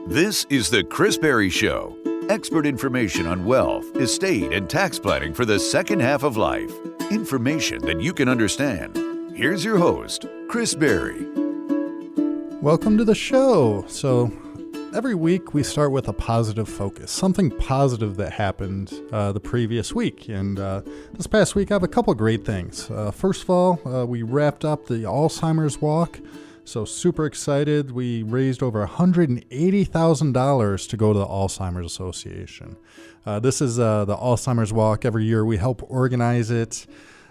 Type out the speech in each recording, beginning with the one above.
This is the Chris Berry Show. Expert information on wealth, estate, and tax planning for the second half of life. Information that you can understand. Here's your host, Chris Berry. Welcome to the show. So every week we start with a positive focus, something positive that happened the previous week. And this past week I have a couple great things. First of all, we wrapped up the Alzheimer's Walk. So super excited. We raised over $180,000 to go to the Alzheimer's Association. This is the Alzheimer's Walk. Every year we help organize it.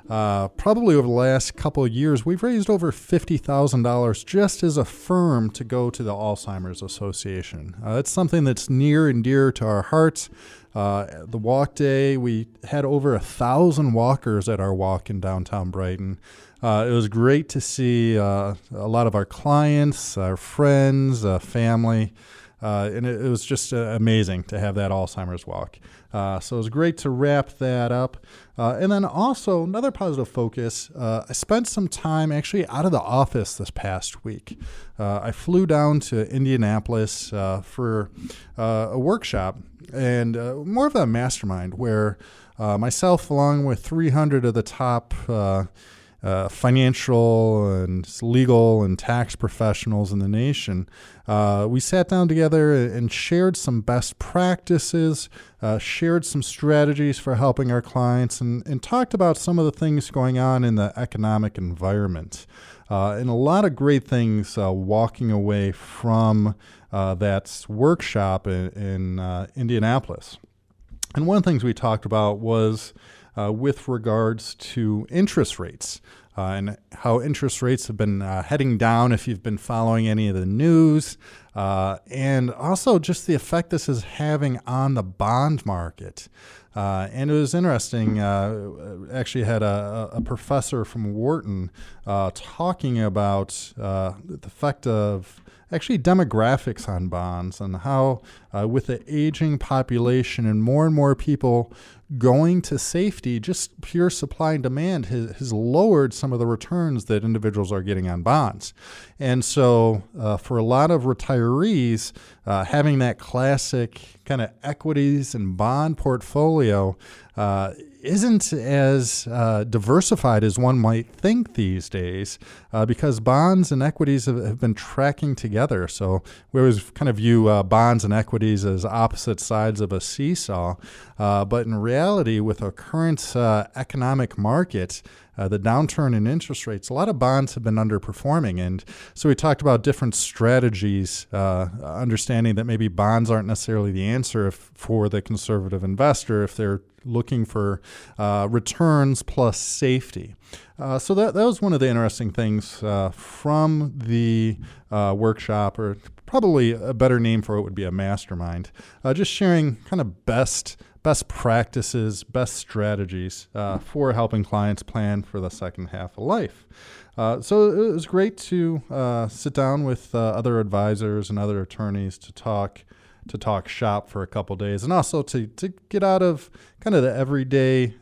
Probably over the last couple of years, we've raised over $50,000 just as a firm to go to the Alzheimer's Association. It's something that's near and dear to our hearts. The walk day, we had over 1,000 walkers at our walk in downtown Brighton. It was great to see a lot of our clients, our friends, family, and it was just amazing to have that Alzheimer's Walk. So it was great to wrap that up. And then also another positive focus, I spent some time actually out of the office this past week. I flew down to Indianapolis for a workshop and more of a mastermind where myself along with 300 of the top financial and legal and tax professionals in the nation. We sat down together and shared some best practices, shared some strategies for helping our clients, and talked about some of the things going on in the economic environment. And a lot of great things walking away from that workshop in Indianapolis. And one of the things we talked about was with regards to interest rates and how interest rates have been heading down if you've been following any of the news, and also just the effect this is having on the bond market. And it was interesting, actually had a professor from Wharton talking about the effect of actually demographics on bonds and how with the aging population and more people going to safety, just pure supply and demand has lowered some of the returns that individuals are getting on bonds. And so for a lot of retirees, having that classic kind of equities and bond portfolio isn't as diversified as one might think these days because bonds and equities have been tracking together. So we always kind of view bonds and equities as opposite sides of a seesaw. But in reality, with a current economic market, the downturn in interest rates, a lot of bonds have been underperforming. And so we talked about different strategies, understanding that maybe bonds aren't necessarily the answer for the conservative investor if they're looking for returns plus safety. So that was one of the interesting things from the workshop, or probably a better name for it would be a mastermind, just sharing kind of best practices, best strategies for helping clients plan for the second half of life. So it was great to sit down with other advisors and other attorneys to talk shop for a couple days, and also to get out of kind of the everyday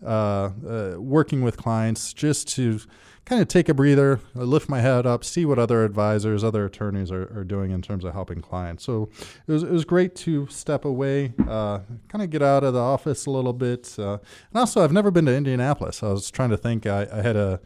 working with clients, just to kind of take a breather, lift my head up, see what other advisors, other attorneys are doing in terms of helping clients. So it was great to step away, kind of get out of the office a little bit. And also, I've never been to Indianapolis. I was trying to think. I had a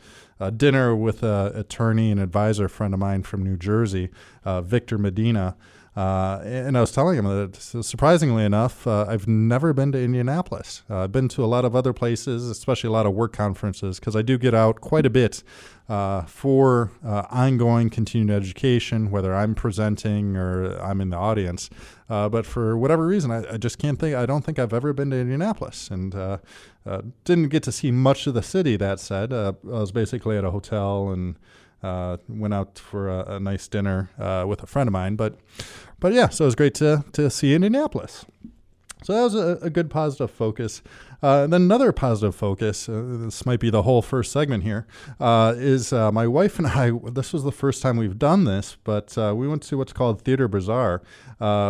dinner with an attorney and advisor friend of mine from New Jersey, Victor Medina. And I was telling him that, surprisingly enough, I've never been to Indianapolis. I've been to a lot of other places, especially a lot of work conferences, because I do get out quite a bit for ongoing continued education, whether I'm presenting or I'm in the audience. But for whatever reason, I just can't think. I don't think I've ever been to Indianapolis, and didn't get to see much of the city. That said, I was basically at a hotel and went out for a nice dinner with a friend of mine. But yeah, so it was great to see Indianapolis. So that was a good positive focus. Then another positive focus, this might be the whole first segment here, is my wife and I, this was the first time we've done this, but we went to what's called Theater Bazaar,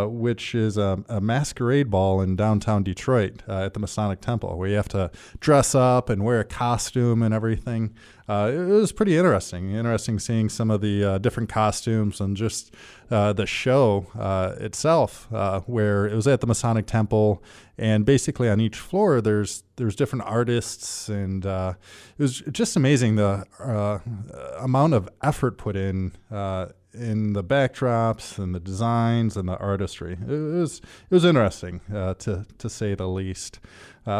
which is a masquerade ball in downtown Detroit at the Masonic Temple, where you have to dress up and wear a costume and everything. It was pretty interesting seeing some of the different costumes and just the show itself, where it was at the Masonic Temple, and basically on each floor there's different artists, and it was just amazing the amount of effort put in the backdrops and the designs and the artistry. It was interesting to say the least.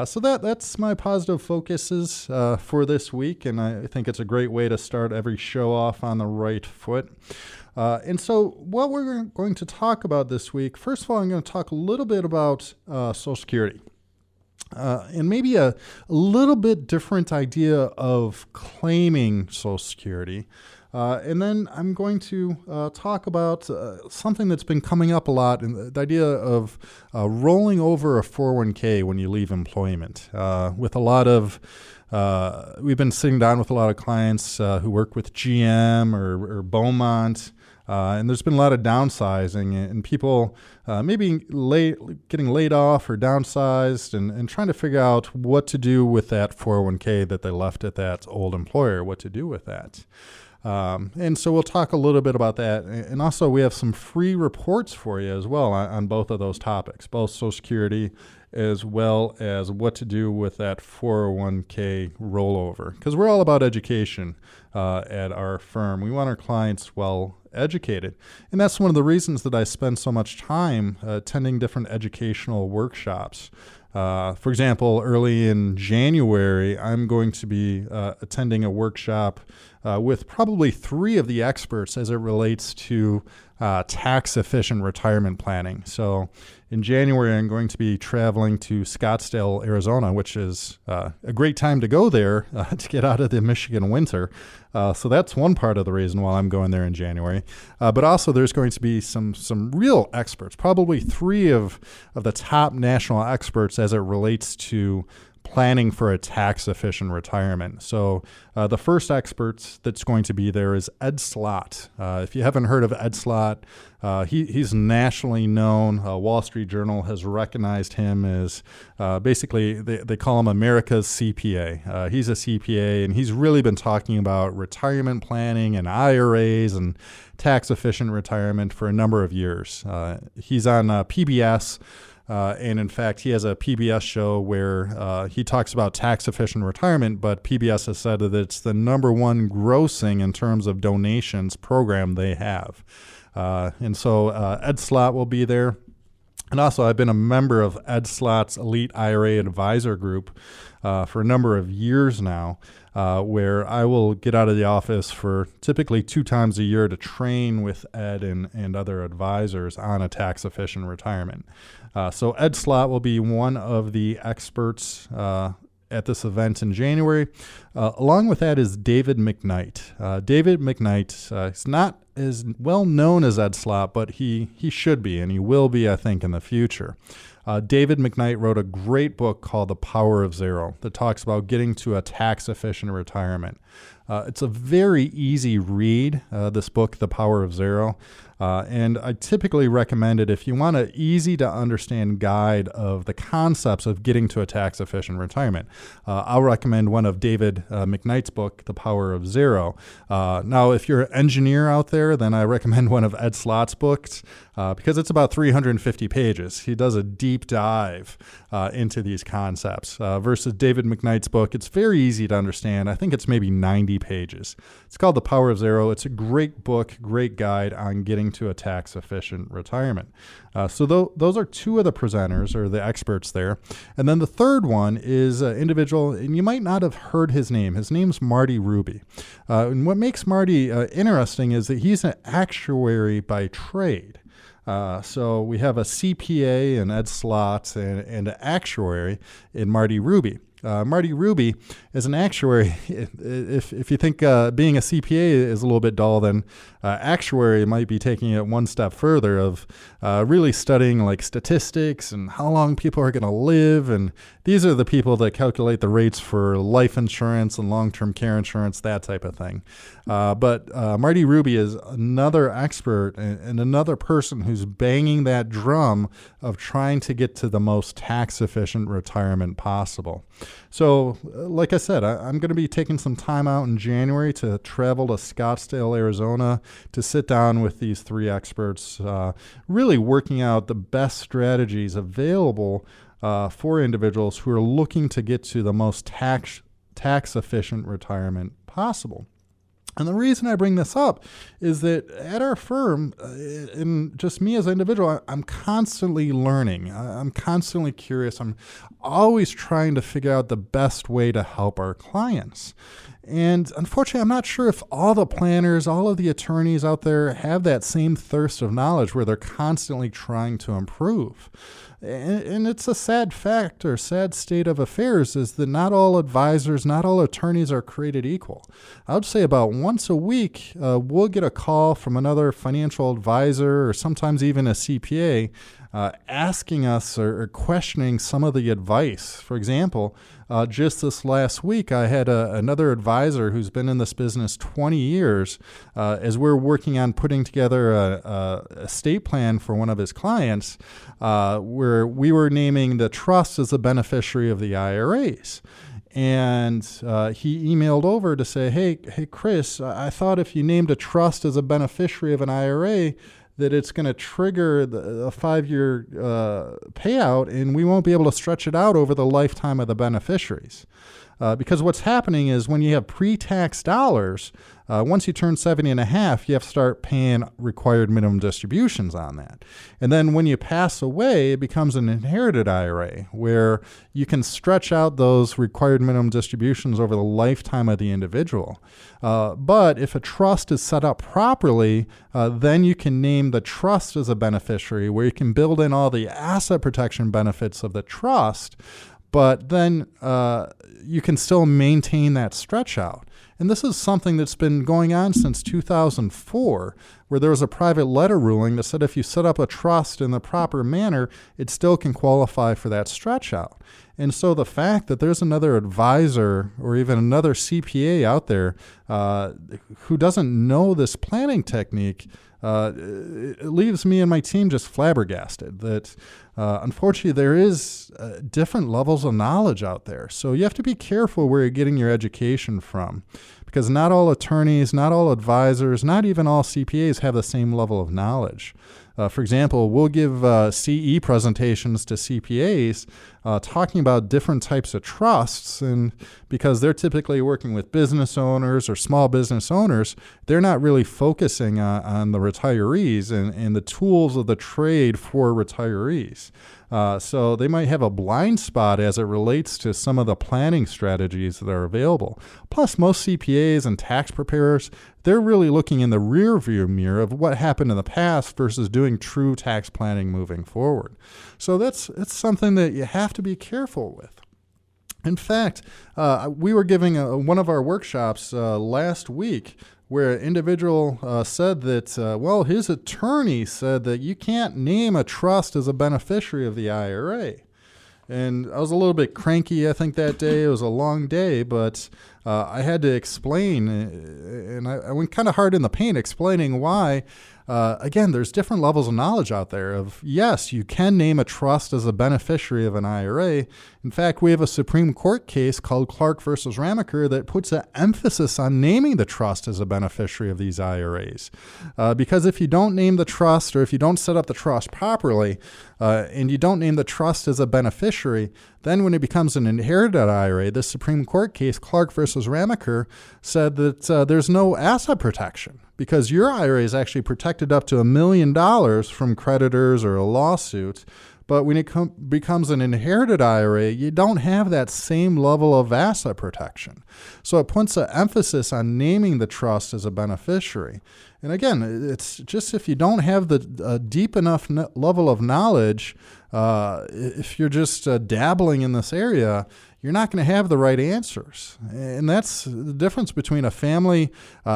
So that's my positive focuses for this week, and I think it's a great way to start every show off on the right foot. And so what we're going to talk about this week, first of all, I'm going to talk a little bit about Social Security. And maybe a little bit different idea of claiming Social Security. And then I'm going to talk about something that's been coming up a lot, and the idea of rolling over a 401k when you leave employment. With a lot of, we've been sitting down with a lot of clients who work with GM or Beaumont, and there's been a lot of downsizing and people maybe getting laid off or downsized and trying to figure out what to do with that 401k that they left at that old employer, what to do with that. And so we'll talk a little bit about that. And also we have some free reports for you as well on both of those topics, both Social Security as well as what to do with that 401k rollover. Because we're all about education at our firm. We want our clients well educated. And that's one of the reasons that I spend so much time attending different educational workshops. For example, early in January, I'm going to be attending a workshop with probably 3 of the experts as it relates to tax-efficient retirement planning. So in January, I'm going to be traveling to Scottsdale, Arizona, which is a great time to go there to get out of the Michigan winter. So that's one part of the reason why I'm going there in January. But also there's going to be some real experts, probably 3 of the top national experts as it relates to planning for a tax-efficient retirement. So the first expert that's going to be there is Ed Slott. If you haven't heard of Ed Slott, he's nationally known. Wall Street Journal has recognized him as basically, they call him America's CPA. He's a CPA, and he's really been talking about retirement planning and IRAs and tax-efficient retirement for a number of years. He's on PBS. And in fact, he has a PBS show where he talks about tax-efficient retirement, but PBS has said that it's the number 1 grossing in terms of donations program they have. And so Ed Slott will be there. And also, I've been a member of Ed Slott's Elite IRA Advisor Group for a number of years now, where I will get out of the office for typically 2 times a year to train with Ed and other advisors on a tax-efficient retirement. So Ed Slott will be one of the experts at this event in January. Along with that is David McKnight. David McKnight is not as well known as Ed Slott, but he should be, and he will be, I think, in the future. David McKnight wrote a great book called The Power of Zero that talks about getting to a tax-efficient retirement. It's a very easy read, this book, The Power of Zero. And I typically recommend it if you want an easy-to-understand guide of the concepts of getting to a tax-efficient retirement. I'll recommend one of David McKnight's book, The Power of Zero. Now, if you're an engineer out there, then I recommend one of Ed Slott's books because it's about 350 pages. He does a deep dive into these concepts. Versus David McKnight's book, it's very easy to understand. I think it's maybe 90 pages. It's called The Power of Zero. It's a great book, great guide on getting to a tax-efficient retirement. So those are 2 of the presenters or the experts there. And then the third one is an individual, and you might not have heard his name. His name's Marty Ruby. And what makes Marty interesting is that he's an actuary by trade. So we have a CPA and Ed Slott and an actuary in Marty Ruby. Marty Ruby is an actuary. If you think being a CPA is a little bit dull, then actuary might be taking it one step further of really studying like statistics and how long people are going to live. And these are the people that calculate the rates for life insurance and long-term care insurance, that type of thing. But Marty Ruby is another expert and another person who's banging that drum of trying to get to the most tax-efficient retirement possible. So, like I said, I'm going to be taking some time out in January to travel to Scottsdale, Arizona, to sit down with these three experts, really working out the best strategies available for individuals who are looking to get to the most tax-efficient retirement possible. And the reason I bring this up is that at our firm, and just me as an individual, I'm constantly learning. I'm constantly curious. I'm always trying to figure out the best way to help our clients. And unfortunately, I'm not sure if all the planners, all of the attorneys out there have that same thirst of knowledge where they're constantly trying to improve. And it's a sad fact or sad state of affairs is that not all advisors, not all attorneys are created equal. I would say about once a week, we'll get a call from another financial advisor or sometimes even a CPA asking us or questioning some of the advice. For example, just this last week, I had another advisor who's been in this business 20 years as we're working on putting together a estate plan for one of his clients where we were naming the trust as a beneficiary of the IRAs. And he emailed over to say, hey, Chris, I thought if you named a trust as a beneficiary of an IRA, that it's going to trigger a 5-year payout, and we won't be able to stretch it out over the lifetime of the beneficiaries. Because what's happening is when you have pre-tax dollars, once you turn 70 and a half, you have to start paying required minimum distributions on that. And then when you pass away, it becomes an inherited IRA where you can stretch out those required minimum distributions over the lifetime of the individual. But if a trust is set up properly, then you can name the trust as a beneficiary where you can build in all the asset protection benefits of the trust, but then you can still maintain that stretch out. And this is something that's been going on since 2004, where there was a private letter ruling that said if you set up a trust in the proper manner, it still can qualify for that stretch out. And so the fact that there's another advisor or even another CPA out there who doesn't know this planning technique, it leaves me and my team just flabbergasted that unfortunately there is different levels of knowledge out there. So you have to be careful where you're getting your education from, because not all attorneys, not all advisors, not even all CPAs have the same level of knowledge. For example, we'll give CE presentations to CPAs talking about different types of trusts, and because they're typically working with business owners or small business owners, they're not really focusing on the retirees and the tools of the trade for retirees. So they might have a blind spot as it relates to some of the planning strategies that are available. Plus, most CPAs and tax preparers, they're really looking in the rear view mirror of what happened in the past versus doing true tax planning moving forward. So it's something that you have to be careful with. In fact, we were giving one of our workshops last week where an individual said that, his attorney said that you can't name a trust as a beneficiary of the IRA. And I was a little bit cranky, I think, that day. It was a long day, but I had to explain, and I went kind of hard in the paint explaining why. Again, there's different levels of knowledge out there of, yes, you can name a trust as a beneficiary of an IRA. In fact, we have a Supreme Court case called Clark versus Ramaker that puts an emphasis on naming the trust as a beneficiary of these IRAs. Because if you don't name the trust, or if you don't set up the trust properly, and you don't name the trust as a beneficiary, then when it becomes an inherited IRA, the Supreme Court case, Clark versus Ramaker, said that there's no asset protection because your IRA is actually protected up to $1 million from creditors or a lawsuit. But when it becomes an inherited IRA, you don't have that same level of asset protection. So it puts an emphasis on naming the trust as a beneficiary. And again, it's just if you don't have the deep enough level of knowledge, if you're just dabbling in this area, you're not going to have the right answers. And that's the difference between a family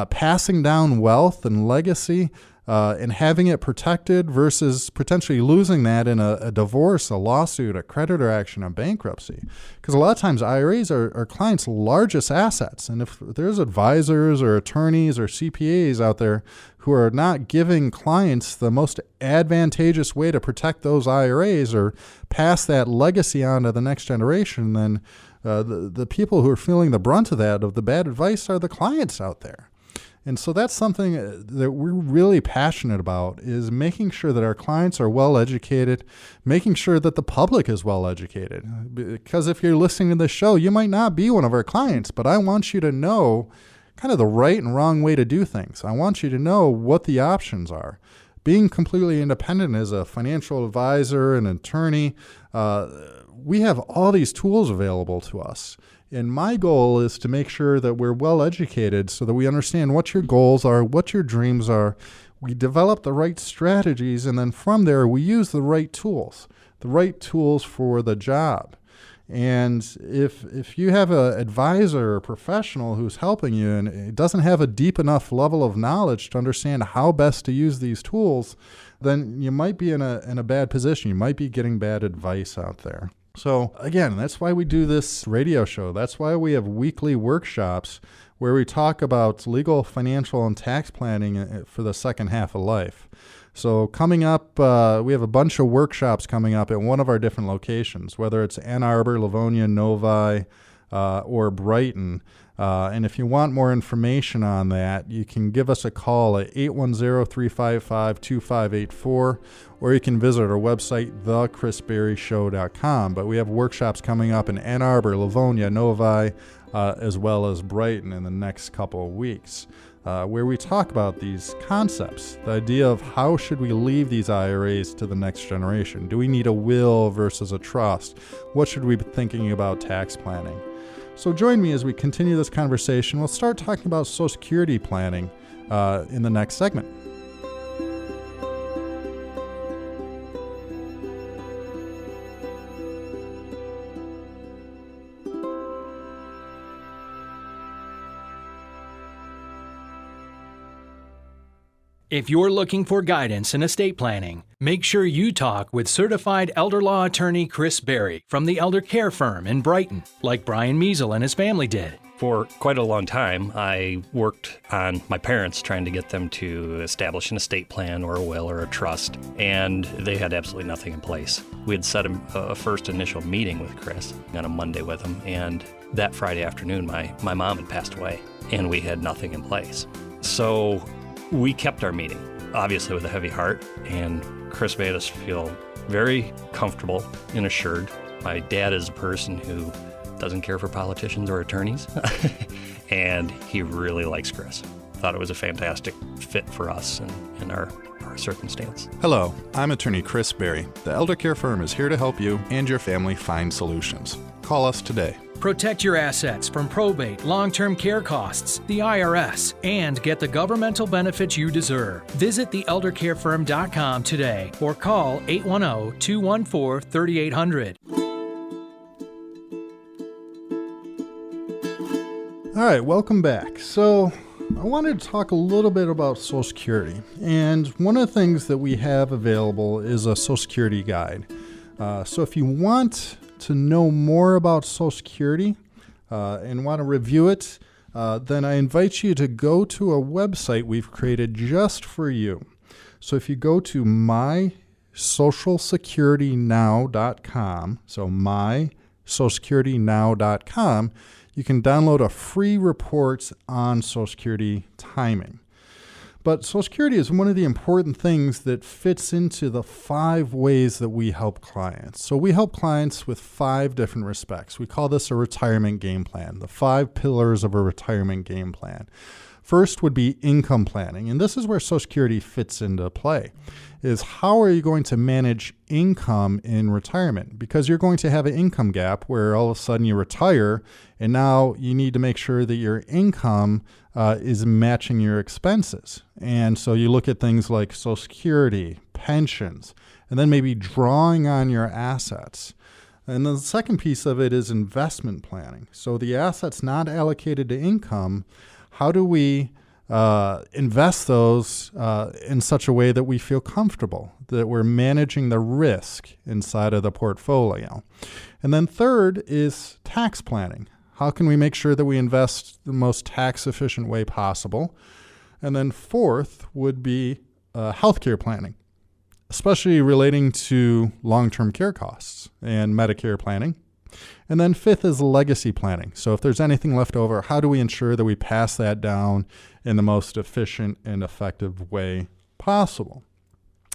passing down wealth and legacy and having it protected versus potentially losing that in a divorce, a lawsuit, a creditor action, a bankruptcy. Because a lot of times IRAs are clients' largest assets. And if there's advisors or attorneys or CPAs out there who are not giving clients the most advantageous way to protect those IRAs or pass that legacy on to the next generation, then the people who are feeling the brunt of the bad advice are the clients out there. And so that's something that we're really passionate about, is making sure that our clients are well educated, making sure that the public is well educated. Because if you're listening to this show, you might not be one of our clients, but I want you to know kind of the right and wrong way to do things. I want you to know what the options are. Being completely independent as a financial advisor and attorney, we have all these tools available to us. And my goal is to make sure that we're well educated so that we understand what your goals are, what your dreams are. We develop the right strategies, and then from there we use the right tools for the job. And if you have an advisor or professional who's helping you and it doesn't have a deep enough level of knowledge to understand how best to use these tools, then you might be in a bad position. You might be getting bad advice out there. So again, that's why we do this radio show. That's why we have weekly workshops where we talk about legal, financial, and tax planning for the second half of life. So coming up, we have a bunch of workshops coming up at one of our different locations, whether it's Ann Arbor, Livonia, Novi, or Brighton. And if you want more information on that, you can give us a call at 810-355-2584, or you can visit our website, thechrisberryshow.com. But we have workshops coming up in Ann Arbor, Livonia, Novi, as well as Brighton in the next couple of weeks, where we talk about these concepts, the idea of how should we leave these IRAs to the next generation? Do we need a will versus a trust? What should we be thinking about tax planning? So join me as we continue this conversation. We'll start talking about Social Security planning in the next segment. If you're looking for guidance in estate planning, make sure you talk with certified elder law attorney Chris Berry from the Elder Care Firm in Brighton, like Brian Measle and his family did. For quite a long time, I worked on my parents trying to get them to establish an estate plan or a will or a trust, and they had absolutely nothing in place. We had set a first initial meeting with Chris on a Monday with him, and that Friday afternoon, my mom had passed away, and we had nothing in place. So we kept our meeting, obviously with a heavy heart, and Chris made us feel very comfortable and assured. My dad is a person who doesn't care for politicians or attorneys, and he really likes Chris. Thought it was a fantastic fit for us and our circumstance. Hello, I'm attorney Chris Berry. The Elder Care Firm is here to help you and your family find solutions. Call us today. Protect your assets from probate, long-term care costs, the IRS, and get the governmental benefits you deserve. Visit theeldercarefirm.com today or call 810-214-3800. All right, welcome back. So I wanted to talk a little bit about Social Security. And one of the things that we have available is a Social Security guide. So if you want to know more about Social Security and want to review it, then I invite you to go to a website we've created just for you. So if you go to mysocialsecuritynow.com, so mysocialsecuritynow.com, you can download a free report on Social Security timing. But Social Security is one of the important things that fits into the 5 ways that we help clients. So we help clients with 5 different respects. We call this a retirement game plan, the 5 pillars of a retirement game plan. First would be income planning, and this is where Social Security fits into play, is how are you going to manage income in retirement? Because you're going to have an income gap where all of a sudden you retire, and now you need to make sure that your income is matching your expenses. And so you look at things like Social Security, pensions, and then maybe drawing on your assets. And the second piece of it is investment planning. So the assets not allocated to income, how do we invest those in such a way that we feel comfortable, that we're managing the risk inside of the portfolio? And then third is tax planning. How can we make sure that we invest the most tax efficient way possible? And then fourth would be healthcare planning, especially relating to long-term care costs and Medicare planning. And then fifth is legacy planning. So if there's anything left over, how do we ensure that we pass that down in the most efficient and effective way possible?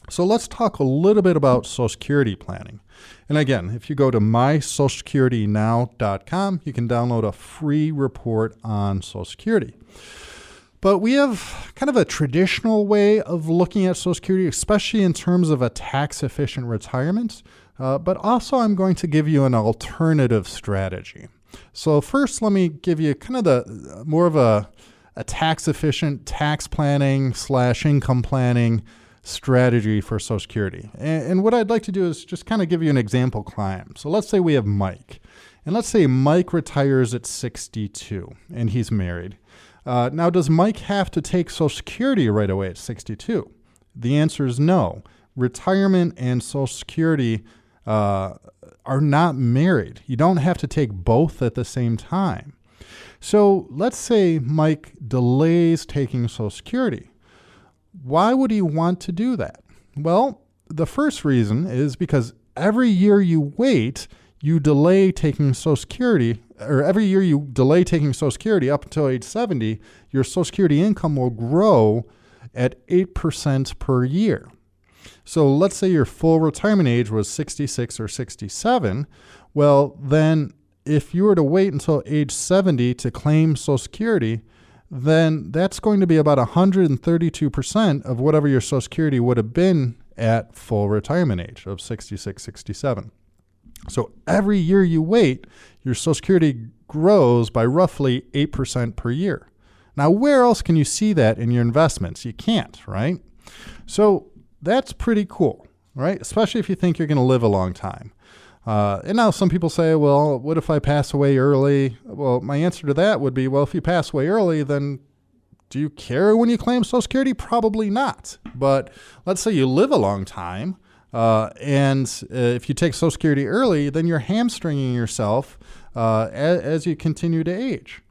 So let's talk a little bit about Social Security planning. And again, if you go to mysocialsecuritynow.com, you can download a free report on Social Security. But we have kind of a traditional way of looking at Social Security, especially in terms of a tax-efficient retirement. But also I'm going to give you an alternative strategy. So first, let me give you kind of the more of a tax-efficient tax planning / income planning strategy for Social Security. And what I'd like to do is just kind of give you an example client. So let's say we have Mike. And let's say Mike retires at 62 and he's married. Now, does Mike have to take Social Security right away at 62? The answer is no. Retirement and Social Security are not married. You don't have to take both at the same time. So let's say Mike delays taking Social Security. Why would he want to do that? Well, the first reason is because every year you wait, you delay taking Social Security, or every year you delay taking Social Security up until age 70, your Social Security income will grow at 8% per year. So let's say your full retirement age was 66 or 67. Well, then if you were to wait until age 70 to claim Social Security, then that's going to be about 132% of whatever your Social Security would have been at full retirement age of 66, 67. So every year you wait, your Social Security grows by roughly 8% per year. Now, where else can you see that in your investments? You can't, right? So that's pretty cool, right? Especially if you think you're going to live a long time. And now some people say, well, what if I pass away early? Well, my answer to that would be, well, if you pass away early, then do you care when you claim Social Security? Probably not. But let's say you live a long time, and if you take Social Security early, then you're hamstringing yourself as you continue to age.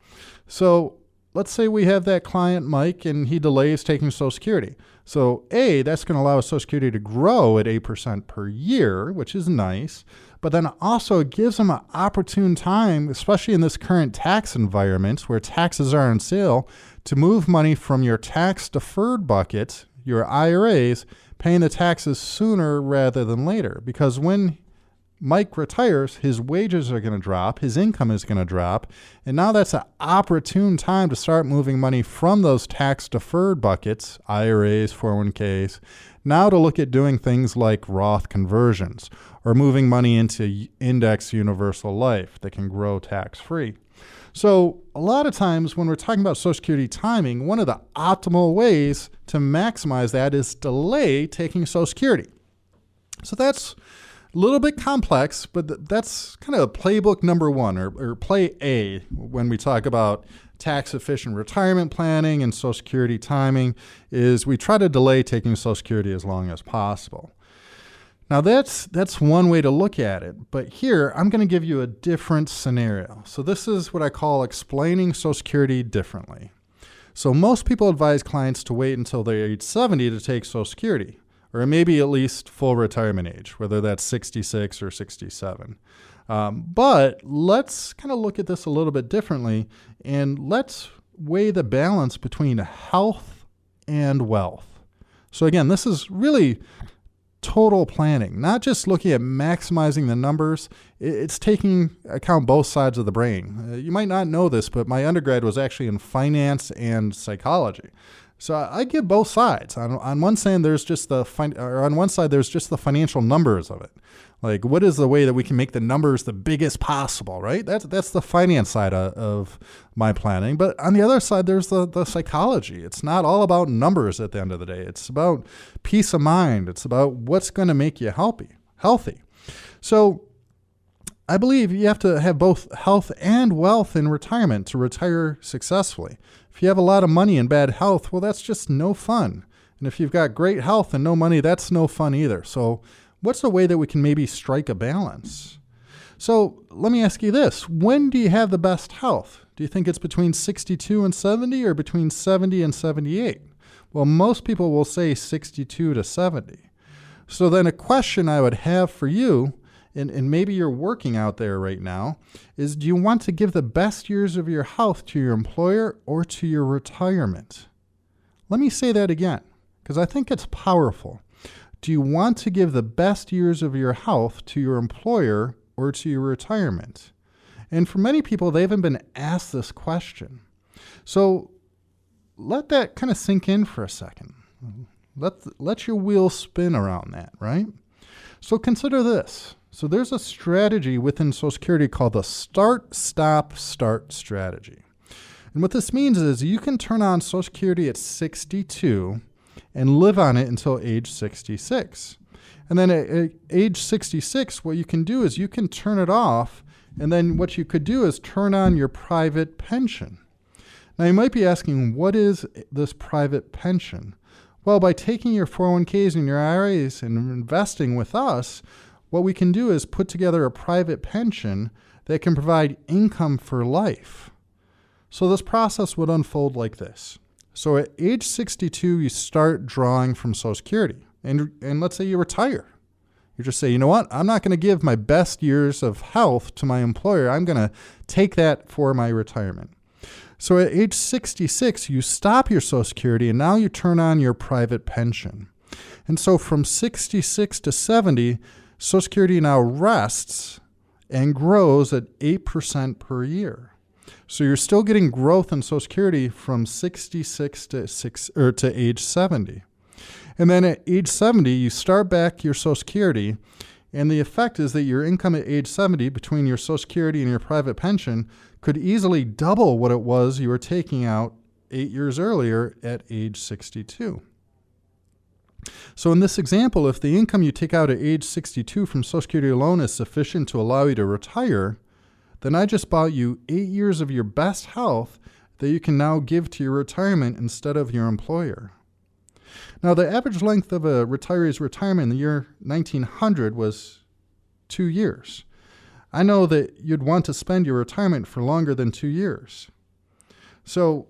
So let's say we have that client, Mike, and he delays taking Social Security. So A, that's going to allow Social Security to grow at 8% per year, which is nice. But then also it gives him an opportune time, especially in this current tax environment where taxes are on sale, to move money from your tax deferred bucket, your IRAs, paying the taxes sooner rather than later. Because when Mike retires, his wages are going to drop, his income is going to drop, and now that's an opportune time to start moving money from those tax-deferred buckets, IRAs, 401ks, now to look at doing things like Roth conversions or moving money into index universal life that can grow tax-free. So a lot of times when we're talking about Social Security timing, one of the optimal ways to maximize that is delay taking Social Security. So that's a little bit complex, but that's kind of playbook number one, or play A, when we talk about tax-efficient retirement planning and Social Security timing, is we try to delay taking Social Security as long as possible. Now, that's one way to look at it, but here I'm going to give you a different scenario. So this is what I call explaining Social Security differently. So most people advise clients to wait until they're age 70 to take Social Security, or maybe at least full retirement age, whether that's 66 or 67. But let's kind of look at this a little bit differently, and let's weigh the balance between health and wealth. So again, this is really total planning, not just looking at maximizing the numbers. It's taking account both sides of the brain. You might not know this, but my undergrad was actually in finance and psychology. So I get both sides. On one side, there's just the financial numbers of it. Like, what is the way that we can make the numbers the biggest possible, right? That's the finance side of my planning. But on the other side, there's the psychology. It's not all about numbers at the end of the day. It's about peace of mind. It's about what's going to make you healthy. So I believe you have to have both health and wealth in retirement to retire successfully. If you have a lot of money and bad health, well, that's just no fun. And if you've got great health and no money, that's no fun either. So what's a way that we can maybe strike a balance? So let me ask you this. When do you have the best health? Do you think it's between 62 and 70 or between 70 and 78? Well, most people will say 62 to 70. So then a question I would have for you, and maybe you're working out there right now, is do you want to give the best years of your health to your employer or to your retirement? Let me say that again, because I think it's powerful. Do you want to give the best years of your health to your employer or to your retirement? And for many people, they haven't been asked this question. So let that kind of sink in for a second. Let your wheels spin around that, right? So consider this. So there's a strategy within Social Security called the Start, Stop, Start strategy. And what this means is you can turn on Social Security at 62 and live on it until age 66. And then at age 66, what you can do is you can turn it off, and then what you could do is turn on your private pension. Now you might be asking, what is this private pension? Well, by taking your 401ks and your IRAs and investing with us, what we can do is put together a private pension that can provide income for life. So this process would unfold like this. So at age 62, you start drawing from Social Security. And let's say you retire. You just say, you know what? I'm not going to give my best years of health to my employer. I'm going to take that for my retirement. So at age 66, you stop your Social Security and now you turn on your private pension. And so from 66 to 70, Social Security now rests and grows at 8% per year. So you're still getting growth in Social Security from 66 to age 70. And then at age 70, you start back your Social Security, and the effect is that your income at age 70 between your Social Security and your private pension could easily double what it was you were taking out 8 years earlier at age 62. So in this example, if the income you take out at age 62 from Social Security alone is sufficient to allow you to retire, then I just bought you 8 years of your best health that you can now give to your retirement instead of your employer. Now, the average length of a retiree's retirement in the year 1900 was 2 years. I know that you'd want to spend your retirement for longer than 2 years. So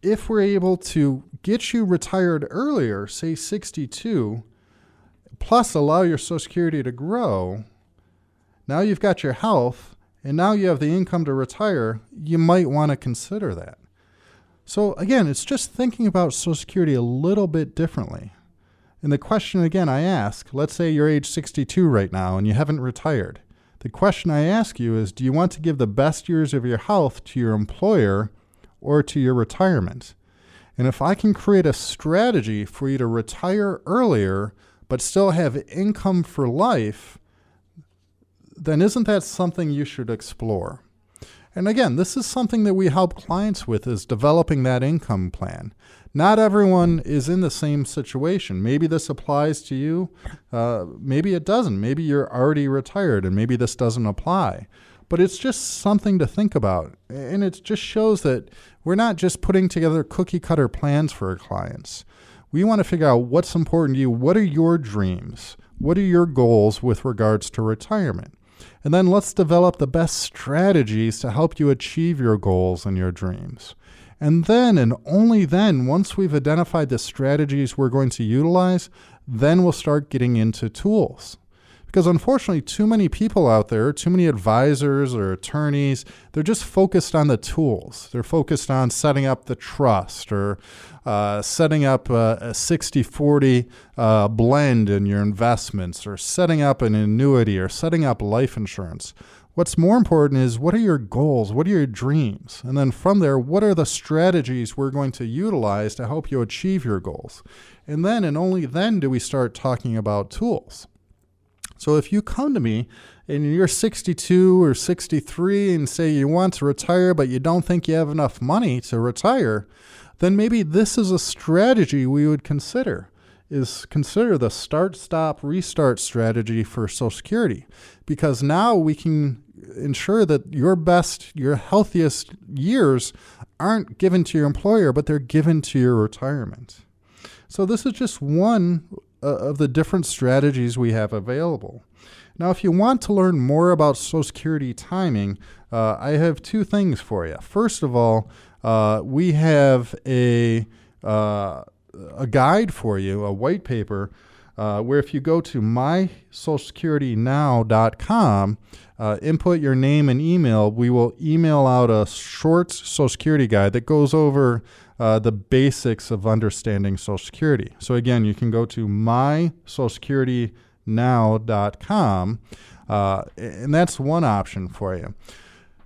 if we're able to get you retired earlier, say 62, plus allow your Social Security to grow, now you've got your health, and now you have the income to retire, you might want to consider that. So again, it's just thinking about Social Security a little bit differently. And the question again I ask, let's say you're age 62 right now and you haven't retired. The question I ask you is, do you want to give the best years of your health to your employer or to your retirement? And if I can create a strategy for you to retire earlier but still have income for life, then isn't that something you should explore? And again, this is something that we help clients with, is developing that income plan. Not everyone is in the same situation. Maybe this applies to you. Maybe it doesn't. Maybe you're already retired and maybe this doesn't apply. But it's just something to think about. And it just shows that we're not just putting together cookie cutter plans for our clients. We want to figure out what's important to you. What are your dreams? What are your goals with regards to retirement? And then let's develop the best strategies to help you achieve your goals and your dreams. And then, and only then, once we've identified the strategies we're going to utilize, then we'll start getting into tools. Because unfortunately, too many people out there, too many advisors or attorneys, they're just focused on the tools. They're focused on setting up the trust or setting up a 60-40 blend in your investments, or setting up an annuity, or setting up life insurance. What's more important is, what are your goals? What are your dreams? And then from there, what are the strategies we're going to utilize to help you achieve your goals? And then, and only then, do we start talking about tools. So if you come to me and you're 62 or 63 and say you want to retire, but you don't think you have enough money to retire, then maybe this is a strategy we would consider, is consider the start, stop, restart strategy for Social Security. Because now we can ensure that your healthiest years aren't given to your employer, but they're given to your retirement. So this is just one of the different strategies we have available. Now, if you want to learn more about Social Security timing, I have two things for you. First of all, we have a guide for you, a white paper, where if you go to mysocialsecuritynow.com, input your name and email, we will email out a short Social Security guide that goes over the basics of understanding Social Security. So again, you can go to mysocialsecuritynow.com, and that's one option for you.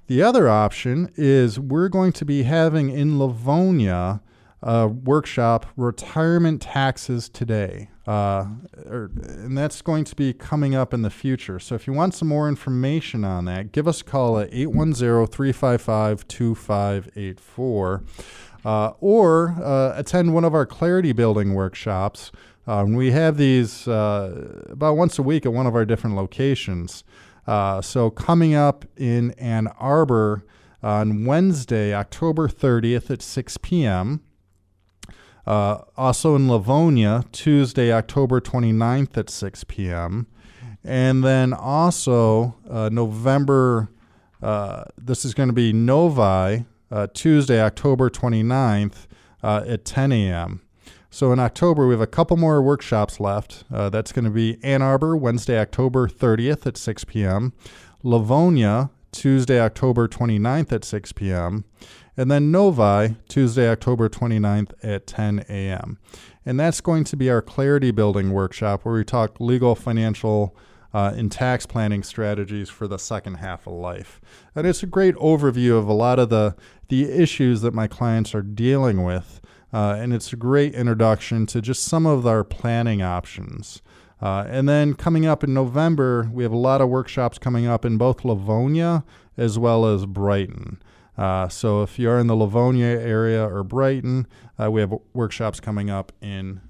The other option is we're going to be having in Livonia workshop, Retirement Taxes Today. And that's going to be coming up in the future. So if you want some more information on that, give us a call at 810-355-2584 or attend one of our Clarity Building workshops. We have these about once a week at one of our different locations. So coming up in Ann Arbor on Wednesday, October 30th at 6 p.m., also in Livonia, Tuesday, October 29th at 6 p.m. And then also November, this is going to be Novi, Tuesday, October 29th at 10 a.m. So in October, we have a couple more workshops left. That's going to be Ann Arbor, Wednesday, October 30th at 6 p.m. Livonia, Tuesday, October 29th at 6 p.m. And then Novi, Tuesday, October 29th at 10 a.m. And that's going to be our Clarity Building workshop where we talk legal, financial, and tax planning strategies for the second half of life. And it's a great overview of a lot of the issues that my clients are dealing with. And it's a great introduction to just some of our planning options. And then coming up in November, we have a lot of workshops coming up in both Livonia as well as Brighton. So if you're in the Livonia area or Brighton, we have workshops coming up in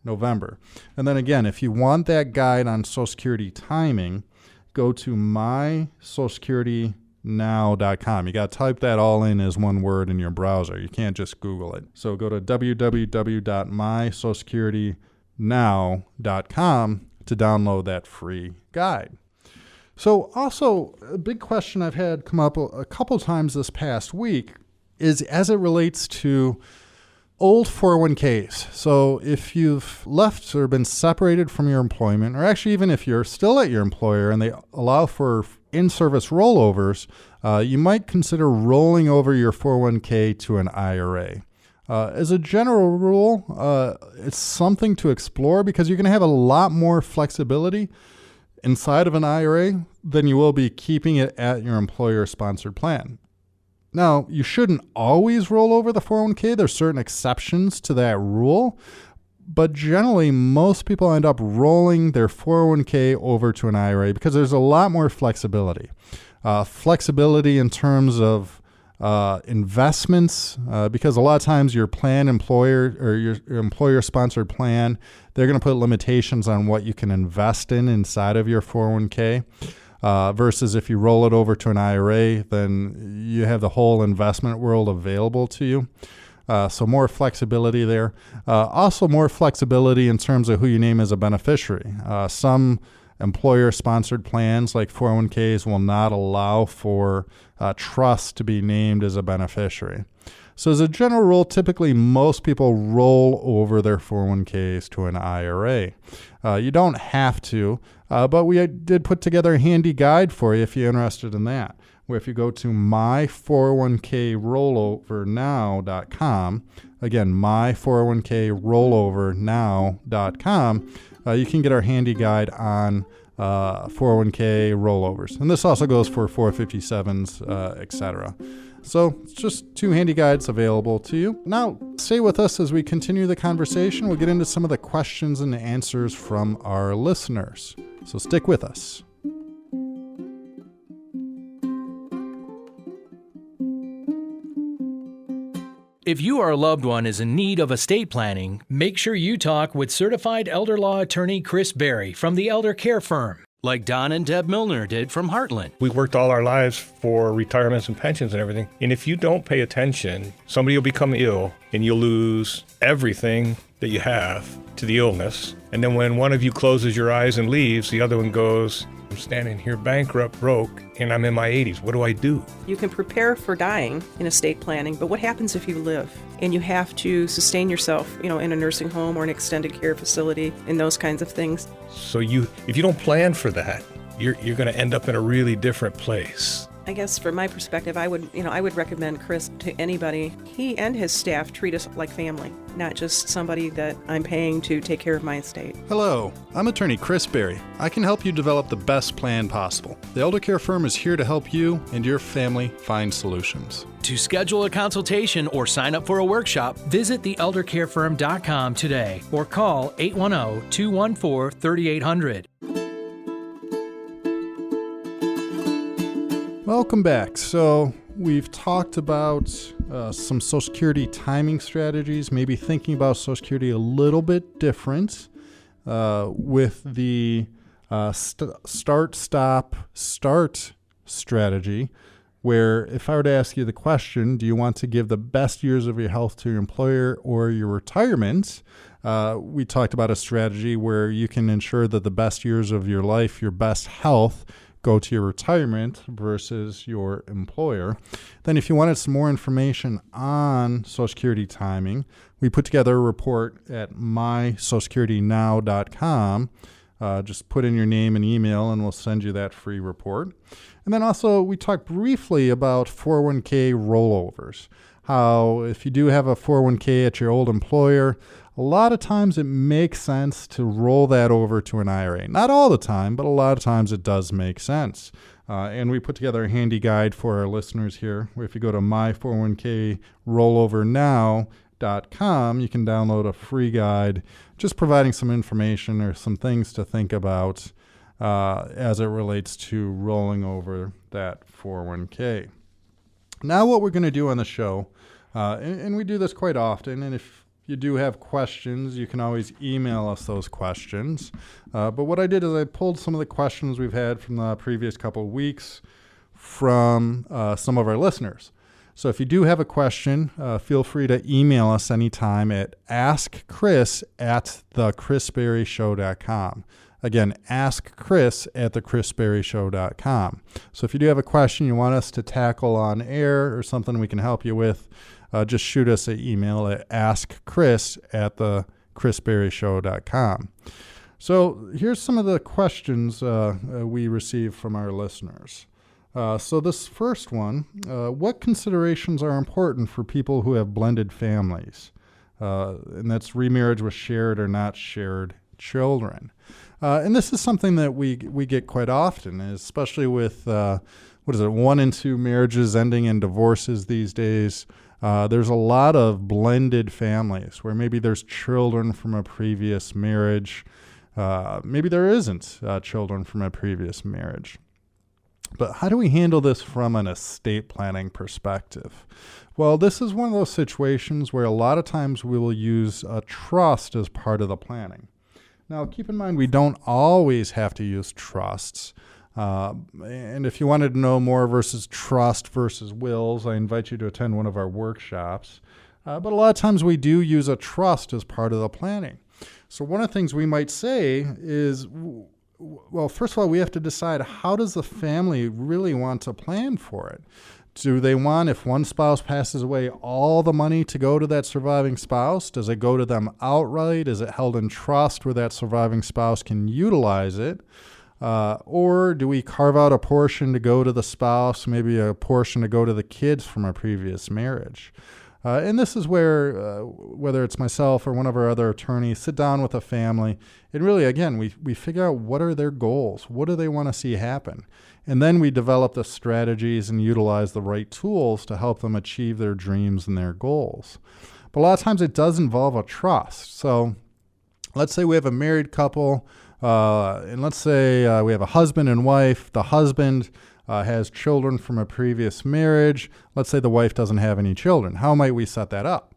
November. And then again, if you want that guide on Social Security timing, go to mysocialsecuritynow.com. You got to type that all in as one word in your browser. You can't just Google it. So go to www.mysocialsecuritynow.com to download that free guide. So also a big question I've had come up a couple times this past week is as it relates to old 401ks. So if you've left or been separated from your employment, or actually even if you're still at your employer and they allow for in-service rollovers, you might consider rolling over your 401k to an IRA. As a general rule, it's something to explore because you're going to have a lot more flexibility inside of an IRA than you will be keeping it at your employer-sponsored plan. Now, you shouldn't always roll over the 401k. There's certain exceptions to that rule, but generally, most people end up rolling their 401k over to an IRA because there's a lot more flexibility. Flexibility in terms of investments, because a lot of times your plan employer or your employer-sponsored plan, they're going to put limitations on what you can invest in inside of your 401k. Versus if you roll it over to an IRA, then you have the whole investment world available to you. So more flexibility there. Also more flexibility in terms of who you name as a beneficiary. Some employer-sponsored plans like 401ks will not allow for trust to be named as a beneficiary. So as a general rule, typically most people roll over their 401ks to an IRA. You don't have to, but we did put together a handy guide for you if you're interested in that. Where if you go to my401krollovernow.com, again, my401krollovernow.com, you can get our handy guide on 401k rollovers. And this also goes for 457s, etc. So it's just two handy guides available to you. Now, stay with us as we continue the conversation. We'll get into some of the questions and answers from our listeners. So stick with us. If you or a loved one is in need of estate planning, make sure you talk with certified elder law attorney Chris Berry from the Elder Care Firm. like Don and Deb Milner did from Heartland. We worked all our lives for retirements and pensions and everything. And if you don't pay attention, somebody will become ill and you'll lose everything that you have to the illness. And then when one of you closes your eyes and leaves, the other one goes, I'm standing here bankrupt, broke, and I'm in my 80s. What do I do? You can prepare for dying in estate planning, but what happens if you live and you have to sustain yourself, in a nursing home or an extended care facility and those kinds of things? So if you don't plan for that, you're going to end up in a really different place. I guess from my perspective, I would recommend Chris to anybody. He and his staff treat us like family, not just somebody that I'm paying to take care of my estate. Hello, I'm attorney Chris Berry. I can help you develop the best plan possible. The Elder Care Firm is here to help you and your family find solutions. To schedule a consultation or sign up for a workshop, visit theeldercarefirm.com today or call 810-214-3800. Welcome back. So we've talked about some Social Security timing strategies, maybe thinking about Social Security a little bit different with the start, stop, start strategy, where if I were to ask you the question, do you want to give the best years of your health to your employer or your retirement? We talked about a strategy where you can ensure that the best years of your life, your best health, go to your retirement versus your employer. Then if you wanted some more information on Social Security timing, we put together a report at mysocialsecuritynow.com. Just put in your name and email and we'll send you that free report. And then also we talked briefly about 401k rollovers. How if you do have a 401k at your old employer, a lot of times it makes sense to roll that over to an IRA. Not all the time, but a lot of times it does make sense. And we put together a handy guide for our listeners here, where if you go to my401krollovernow.com, you can download a free guide just providing some information or some things to think about as it relates to rolling over that 401k. Now what we're going to do on the show, and we do this quite often, and if you do have questions, you can always email us those questions. But what I did is I pulled some of the questions we've had from the previous couple of weeks from some of our listeners. So if you do have a question, feel free to email us anytime at askchris@thechrisberryshow.com. Again, askchris@thechrisberryshow.com. So if you do have a question you want us to tackle on air or something we can help you with, just shoot us an email at askchris@thechrisberryshow.com. So here's some of the questions we received from our listeners. So this first one, what considerations are important for people who have blended families? And that's remarriage with shared or not shared children. And this is something that we get quite often, especially with, 1 in 2 marriages ending in divorces these days. There's a lot of blended families where maybe there's children from a previous marriage. Maybe there isn't children from a previous marriage. But how do we handle this from an estate planning perspective? Well, this is one of those situations where a lot of times we will use a trust as part of the planning. Now, keep in mind, we don't always have to use trusts. And if you wanted to know more versus trust versus wills, I invite you to attend one of our workshops. But a lot of times we do use a trust as part of the planning. So one of the things we might say is, well, first of all, we have to decide, how does the family really want to plan for it? Do they want, if one spouse passes away, all the money to go to that surviving spouse? Does it go to them outright? Is it held in trust where that surviving spouse can utilize it? Or do we carve out a portion to go to the spouse, maybe a portion to go to the kids from a previous marriage? And this is where, whether it's myself or one of our other attorneys, sit down with a family and really, again, we figure out what are their goals, what do they want to see happen, and then we develop the strategies and utilize the right tools to help them achieve their dreams and their goals. But a lot of times it does involve a trust. So let's say we have a married couple, and let's say we have a husband and wife. The husband has children from a previous marriage. Let's say the wife doesn't have any children. How might we set that up?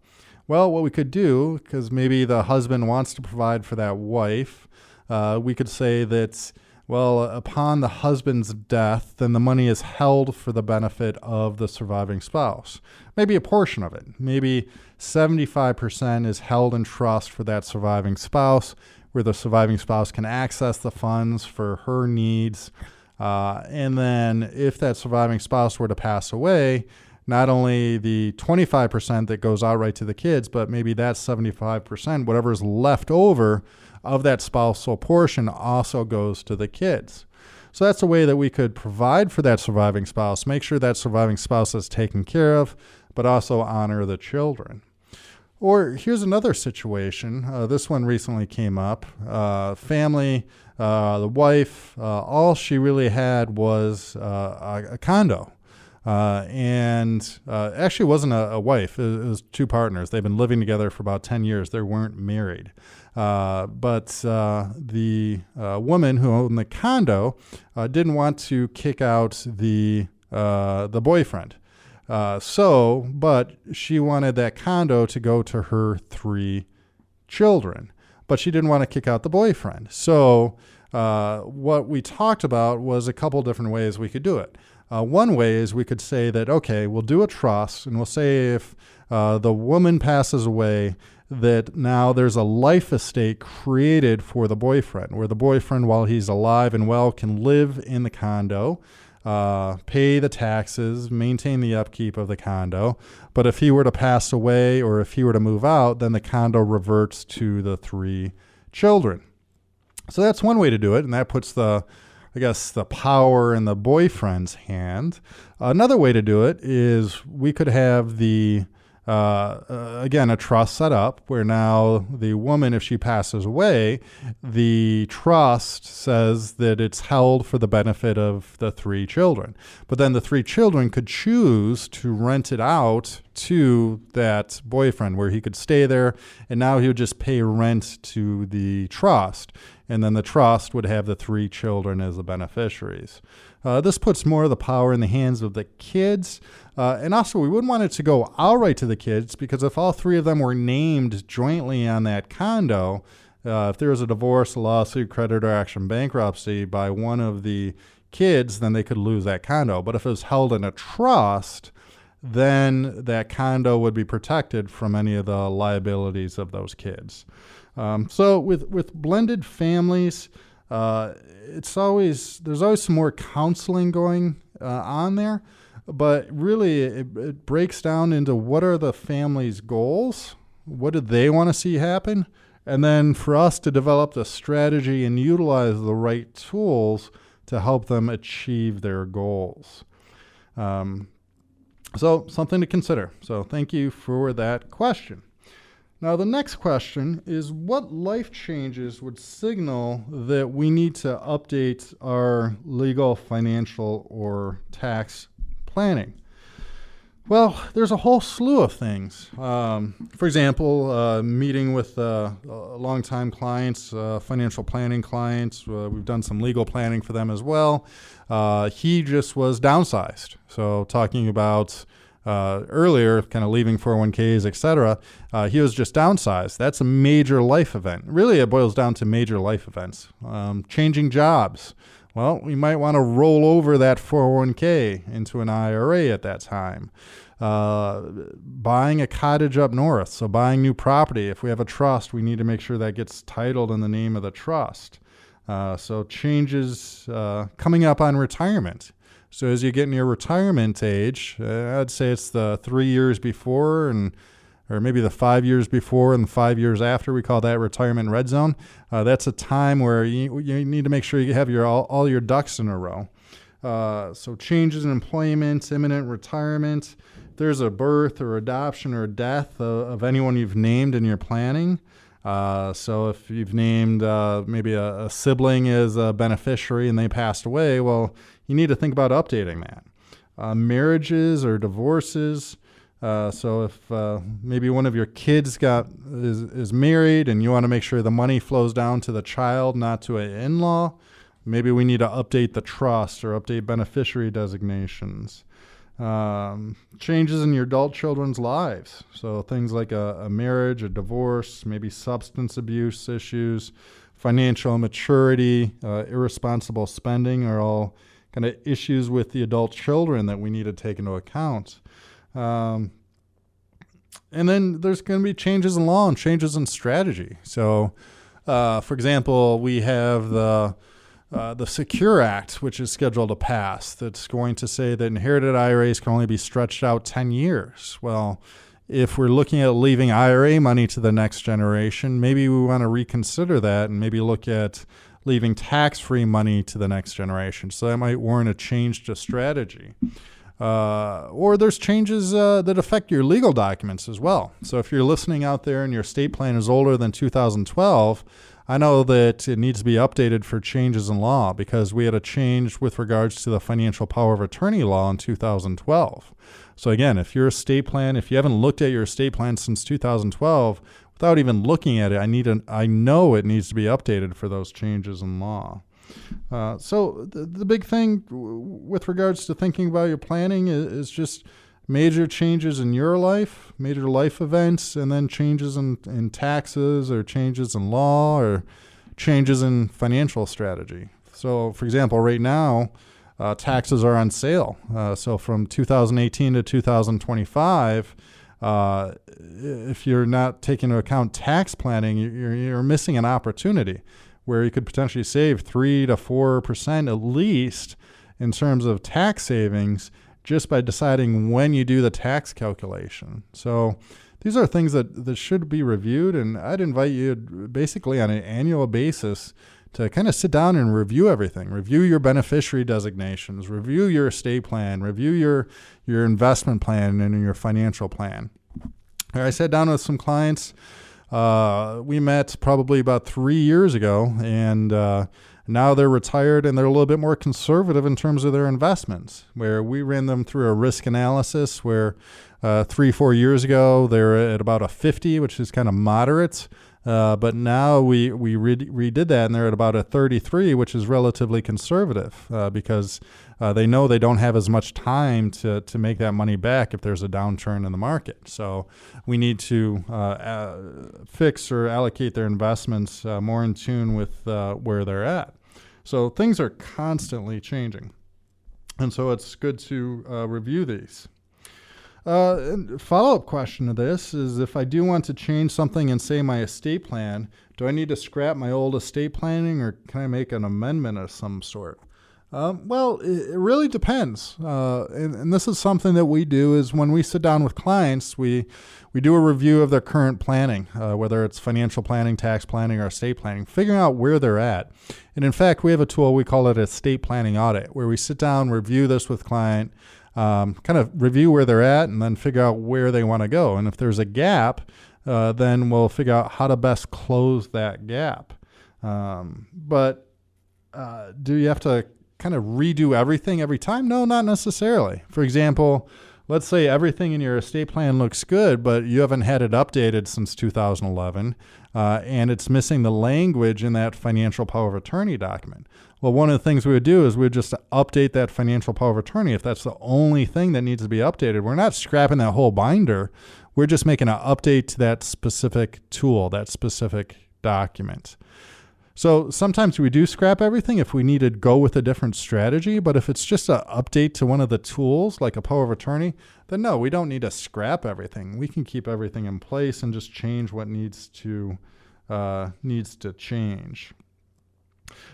Well, what we could do, because maybe the husband wants to provide for that wife, we could say that Well, upon the husband's death, then the money is held for the benefit of the surviving spouse. Maybe a portion of it. Maybe 75% is held in trust for that surviving spouse, where the surviving spouse can access the funds for her needs. And then if that surviving spouse were to pass away, not only the 25% that goes outright to the kids, but maybe that 75%, whatever is left over of that spousal portion, also goes to the kids. So that's a way that we could provide for that surviving spouse, make sure that surviving spouse is taken care of, but also honor the children. Or here's another situation. This one recently came up. Family, the wife, all she really had was a condo. And actually wasn't a wife. It was two partners. They've been living together for about 10 years. They weren't married. But the woman who owned the condo didn't want to kick out the boyfriend. But she wanted that condo to go to her 3 children. But she didn't want to kick out the boyfriend. So what we talked about was a couple different ways we could do it. One way is we could say that, okay, we'll do a trust, and we'll say if the woman passes away, that now there's a life estate created for the boyfriend, where the boyfriend, while he's alive and well, can live in the condo, pay the taxes, maintain the upkeep of the condo. But if he were to pass away or if he were to move out, then the condo reverts to the 3 children. So that's one way to do it, and that puts the power in the boyfriend's hand. Another way to do it is we could have a trust set up where now the woman, if she passes away, the trust says that it's held for the benefit of the 3 children. But then the 3 children could choose to rent it out to that boyfriend, where he could stay there, and now he would just pay rent to the trust. And then the trust would have the 3 children as the beneficiaries. This puts more of the power in the hands of the kids. And also, we wouldn't want it to go outright to the kids, because if all 3 of them were named jointly on that condo, if there was a divorce, a lawsuit, creditor action, bankruptcy by one of the kids, then they could lose that condo. But if it was held in a trust, then that condo would be protected from any of the liabilities of those kids. So with blended families, there's always some more counseling going on there, but really it breaks down into what are the family's goals, what do they want to see happen, and then for us to develop the strategy and utilize the right tools to help them achieve their goals. So something to consider. So thank you for that question. Now, the next question is, what life changes would signal that we need to update our legal, financial, or tax planning? Well, there's a whole slew of things. For example, meeting with longtime clients, financial planning clients. We've done some legal planning for them as well. He just was downsized. So talking about earlier, kind of leaving 401ks, etc. He was just downsized. That's a major life event. Really, it boils down to major life events. Changing jobs. Well, we might want to roll over that 401k into an IRA at that time. Buying a cottage up north, so buying new property. If we have a trust, we need to make sure that gets titled in the name of the trust. So changes coming up on retirement. So as you get in your retirement age, I'd say it's the 3 years before or maybe the 5 years before and the 5 years after. We call that retirement red zone. That's a time where you need to make sure you have all your ducks in a row. So changes in employment, imminent retirement. If there's a birth or adoption or death of anyone you've named in your planning. So if you've named maybe a sibling as a beneficiary and they passed away, well, you need to think about updating that. Marriages or divorces. So if maybe one of your kids is married and you want to make sure the money flows down to the child, not to an in-law, maybe we need to update the trust or update beneficiary designations. Changes in your adult children's lives. So things like a marriage, a divorce, maybe substance abuse issues, financial immaturity, irresponsible spending are all kind of issues with the adult children that we need to take into account. And then there's going to be changes in law and changes in strategy. So, for example, we have the Secure Act, which is scheduled to pass, that's going to say that inherited IRAs can only be stretched out 10 years. Well, if we're looking at leaving IRA money to the next generation, maybe we want to reconsider that and maybe look at leaving tax-free money to the next generation. So that might warrant a change to strategy. Or there's changes that affect your legal documents as well. So if you're listening out there and your estate plan is older than 2012, I know that it needs to be updated for changes in law because we had a change with regards to the financial power of attorney law in 2012. So again, if your estate plan, if you haven't looked at your estate plan since 2012, without even looking at it, I know it needs to be updated for those changes in law. So the big thing with regards to thinking about your planning is just major changes in your life, major life events, and then changes in taxes or changes in law or changes in financial strategy. So, for example, right now, taxes are on sale. So from 2018 to 2025, if you're not taking into account tax planning, you're missing an opportunity where you could potentially save 3 to 4% at least in terms of tax savings just by deciding when you do the tax calculation. So these are things that should be reviewed, and I'd invite you basically on an annual basis to kind of sit down and review everything. Review your beneficiary designations, review your estate plan, review your investment plan and your financial plan. I sat down with some clients. We met probably about 3 years ago, and now they're retired and they're a little bit more conservative in terms of their investments, where we ran them through a risk analysis where 3-4 years ago they were at about a 50, which is kind of moderate. But now we redid that and they're at about a 33, which is relatively conservative because they know they don't have as much time to make that money back if there's a downturn in the market. So we need to fix or allocate their investments more in tune with where they're at. So things are constantly changing. And so it's good to review these. Follow-up question to this is, if I do want to change something in, say, my estate plan, do I need to scrap my old estate planning or can I make an amendment of some sort? Well, it really depends. And this is something that we do is when we sit down with clients, we do a review of their current planning, whether it's financial planning, tax planning, or estate planning, figuring out where they're at. And in fact, we have a tool, we call it estate planning audit, where we sit down, review this with client, kind of review where they're at and then figure out where they want to go. And if there's a gap, then we'll figure out how to best close that gap. But do you have to kind of redo everything every time? No, not necessarily. For example, let's say everything in your estate plan looks good, but you haven't had it updated since 2011, and it's missing the language in that financial power of attorney document. Well, one of the things we would do is we'd just update that financial power of attorney if that's the only thing that needs to be updated. We're not scrapping that whole binder. We're just making an update to that specific tool, that specific document. So sometimes we do scrap everything if we need to go with a different strategy, but if it's just an update to one of the tools, like a power of attorney, then no, we don't need to scrap everything. We can keep everything in place and just change what needs to change.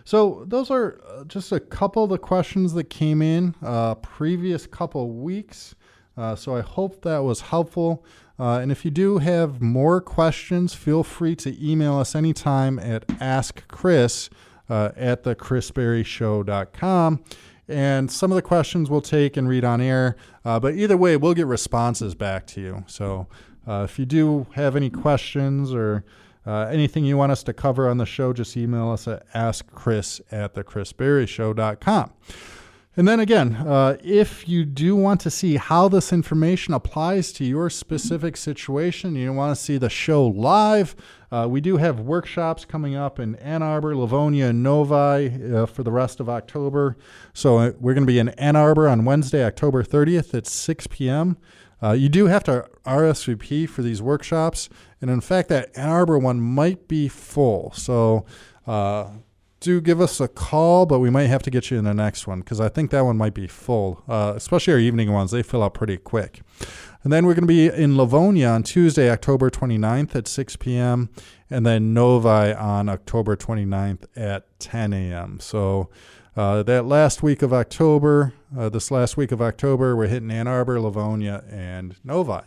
So those are just a couple of the questions that came in previous couple weeks. So I hope that was helpful. And if you do have more questions, feel free to email us anytime at askchris at thechrisberryshow.com. And some of the questions we'll take and read on air. But either way, we'll get responses back to you. So if you do have any questions or anything you want us to cover on the show, just email us at askchris at thechrisberryshow.com. And then again, if you do want to see how this information applies to your specific situation, you want to see the show live, we do have workshops coming up in Ann Arbor, Livonia, and Novi for the rest of October. So we're going to be in Ann Arbor on Wednesday, October 30th at 6 p.m. You do have to RSVP for these workshops. And in fact, that Ann Arbor one might be full. So do give us a call, but we might have to get you in the next one because I think that one might be full, especially our evening ones. They fill up pretty quick. And then we're going to be in Livonia on Tuesday, October 29th at 6 p.m., and then Novi on October 29th at 10 a.m. So that last week of October, we're hitting Ann Arbor, Livonia, and Novi.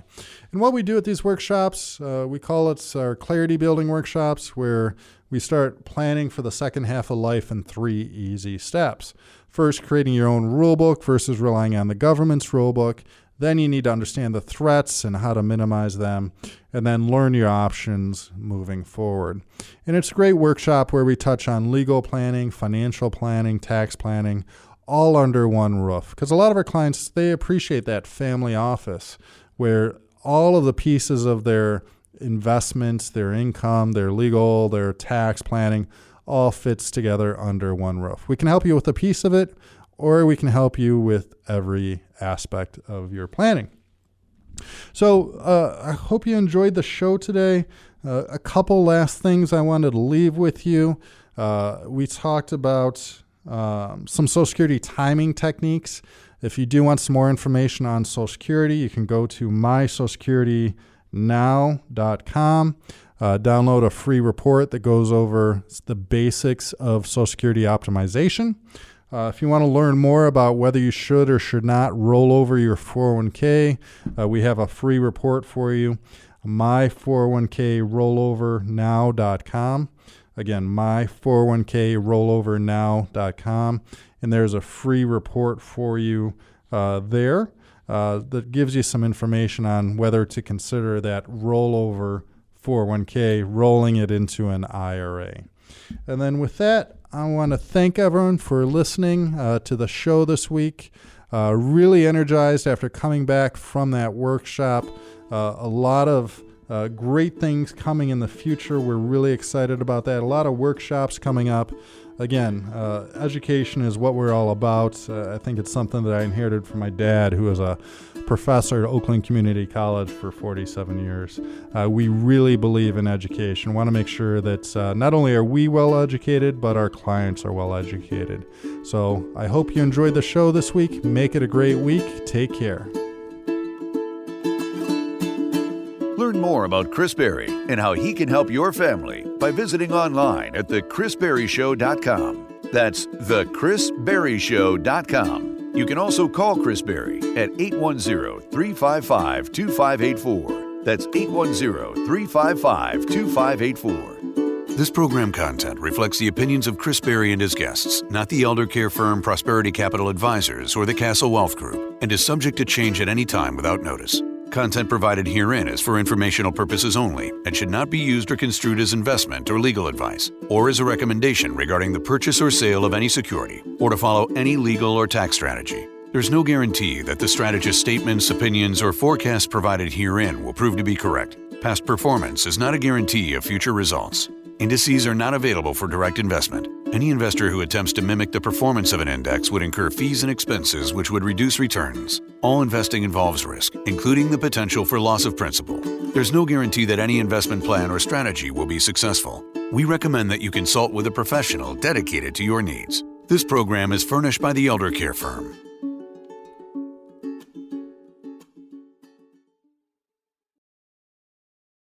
And what we do at these workshops, we call it our clarity building workshops, where we start planning for the second half of life in 3 easy steps. First, creating your own rule book versus relying on the government's rule book. Then you need to understand the threats and how to minimize them, and then learn your options moving forward. And it's a great workshop where we touch on legal planning, financial planning, tax planning, all under one roof. Because a lot of our clients, they appreciate that family office where all of the pieces of their investments, their income, their legal, their tax planning, all fits together under one roof. We can help you with a piece of it, or we can help you with every aspect of your planning. So I hope you enjoyed the show today. A couple last things I wanted to leave with you. We talked about some Social Security timing techniques. If you do want some more information on Social Security, you can go to mysocialsecuritynow.com. Download a free report that goes over the basics of Social Security optimization. If you want to learn more about whether you should or should not roll over your 401k, we have a free report for you, my401krollovernow.com. Again, my401krollovernow.com. And there's a free report for you there that gives you some information on whether to consider that rollover 401k, rolling it into an IRA. And then with that, I want to thank everyone for listening to the show this week. Really energized after coming back from that workshop. A lot of great things coming in the future. We're really excited about that. A lot of workshops coming up. Again, education is what we're all about. I think it's something that I inherited from my dad, who was a professor at Oakland Community College for 47 years. We really believe in education. We want to make sure that not only are we well educated, but our clients are well educated. So I hope you enjoyed the show this week. Make it a great week. Take care. Learn more about Chris Berry and how he can help your family by visiting online at thechrisberryshow.com. That's thechrisberryshow.com. You can also call Chris Berry at 810-355-2584. That's 810-355-2584. This program content reflects the opinions of Chris Berry and his guests, not the elder care firm Prosperity Capital Advisors or the Castle Wealth Group, and is subject to change at any time without notice. Content provided herein is for informational purposes only and should not be used or construed as investment or legal advice, or as a recommendation regarding the purchase or sale of any security, or to follow any legal or tax strategy. There's no guarantee that the strategist's statements, opinions, or forecasts provided herein will prove to be correct. Past performance is not a guarantee of future results. Indices are not available for direct investment. Any investor who attempts to mimic the performance of an index would incur fees and expenses which would reduce returns. All investing involves risk, including the potential for loss of principal. There's no guarantee that any investment plan or strategy will be successful. We recommend that you consult with a professional dedicated to your needs. This program is furnished by the Elder Care Firm.